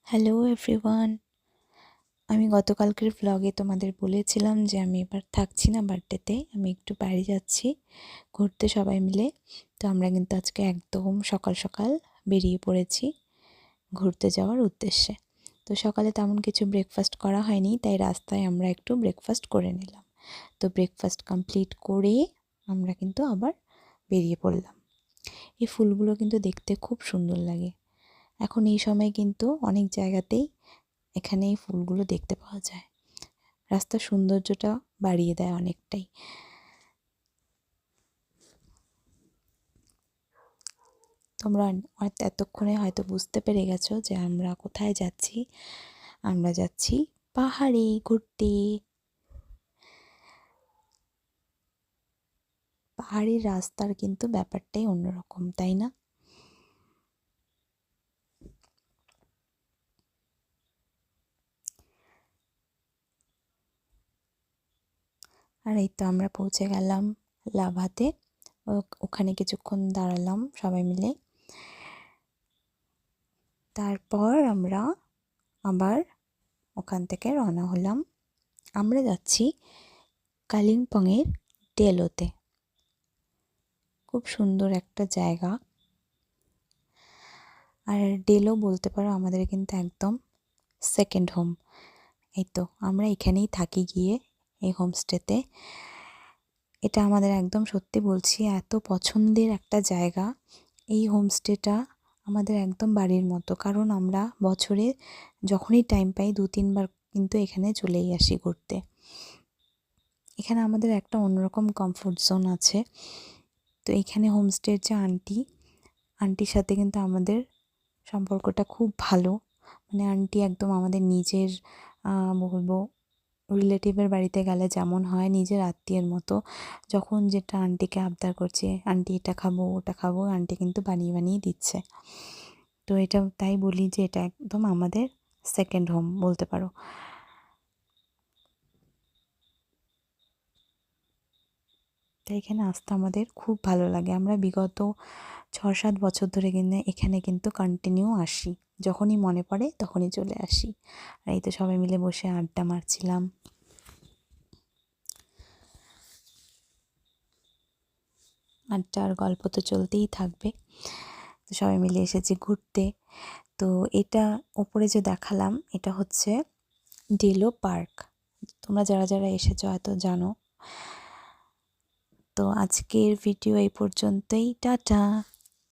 Hello everyone. আমি গতকালকের ব্লগে তোমাদের বলেছিলাম যে আমি এবার থাকছি না বার্থডেতে, আমি একটু বাইরে যাচ্ছি ঘুরতে সবাই মিলে। তো আমরা কিন্তু আজকে একদম সকাল সকাল বেরিয়ে পড়েছি ঘুরতে যাওয়ার উদ্দেশ্যে। তো সকালে তেমন কিছু ব্রেকফাস্ট করা হয়নি, তাই রাস্তায় আমরা একটু ব্রেকফাস্ট করে নিলাম। তো ব্রেকফাস্ট কমপ্লিট করে আমরা কিন্তু আবার বেরিয়ে পড়লাম। এই ফুলগুলো কিন্তু দেখতে খুব সুন্দর লাগে। এখন এই সময় কিন্তু অনেক জায়গাতেই এখানে এই ফুলগুলো দেখতে পাওয়া যায়। রাস্তার সৌন্দর্যটা বাড়িয়ে দেয় অনেকটাই। তোমরা এতক্ষণে হয়তো বুঝতে পেরে গেছো যে আমরা কোথায় যাচ্ছি। আমরা যাচ্ছি পাহাড়ে ঘুরতে। পাহাড়ের রাস্তার কিন্তু ব্যাপারটাই অন্যরকম, তাই না? আর এই তো আমরা পৌঁছে গেলাম লাভাতে। ওখানে কিছুক্ষণ দাঁড়ালাম সবাই মিলে। তারপর আমরা আবার ওখান থেকে রওনা হলাম। আমরা যাচ্ছি কালিম্পংয়ের ডেলোতে। খুব সুন্দর একটা জায়গা। আর ডেলো বলতে পারো আমাদের কিন্তু একদম সেকেন্ড হোম। এই তো আমরা এখানেই থাকি গিয়ে এই হোমস্টেতে। এটা আমাদের একদম সত্যি বলছি এত পছন্দের একটা জায়গা। এই হোমস্টেটা আমাদের একদম বাড়ির মতো, কারণ আমরা বছরে যখনই টাইম পাই 2-3 বার কিন্তু এখানে চলেই আসি ঘুরতে। এখানে আমাদের একটা অন্যরকম কমফোর্ট জোন আছে। তো এখানে হোমস্টের যে আন্টির সাথে কিন্তু আমাদের সম্পর্কটা খুব ভালো। মানে আন্টি একদম আমাদের নিজের বলবো রিলেটিভের বাড়িতে গেলে যেমন হয় নিজের আত্মীয়ের মতো। যখন যেটা আন্টিকে আবদার করছে, আন্টি এটা খাবো ওটা খাবো, আন্টি কিন্তু বানিয়ে বানিয়ে দিচ্ছে। তো এটা তাই বলি যে এটা একদম আমাদের সেকেন্ড হোম বলতে পারো। তাই এখানে আসতে আমাদের খুব ভালো লাগে। আমরা বিগত 6-7 বছর ধরে এখানে কিন্তু কন্টিনিউ আসি। যখনই মনে পড়ে তখনই চলে আসি। আর এই তো সবাই মিলে বসে আড্ডা মারছিলাম। আড্ডা আর গল্প তো চলতেই থাকবে। তো সবাই মিলে এসেছি ঘুরতে। তো এটা ওপরে যে দেখালাম এটা হচ্ছে ডেলো পার্ক। তোমরা যারা যারা এসেছো হয়তো জানো। তো আজকের ভিডিও এই পর্যন্তই। টাটা।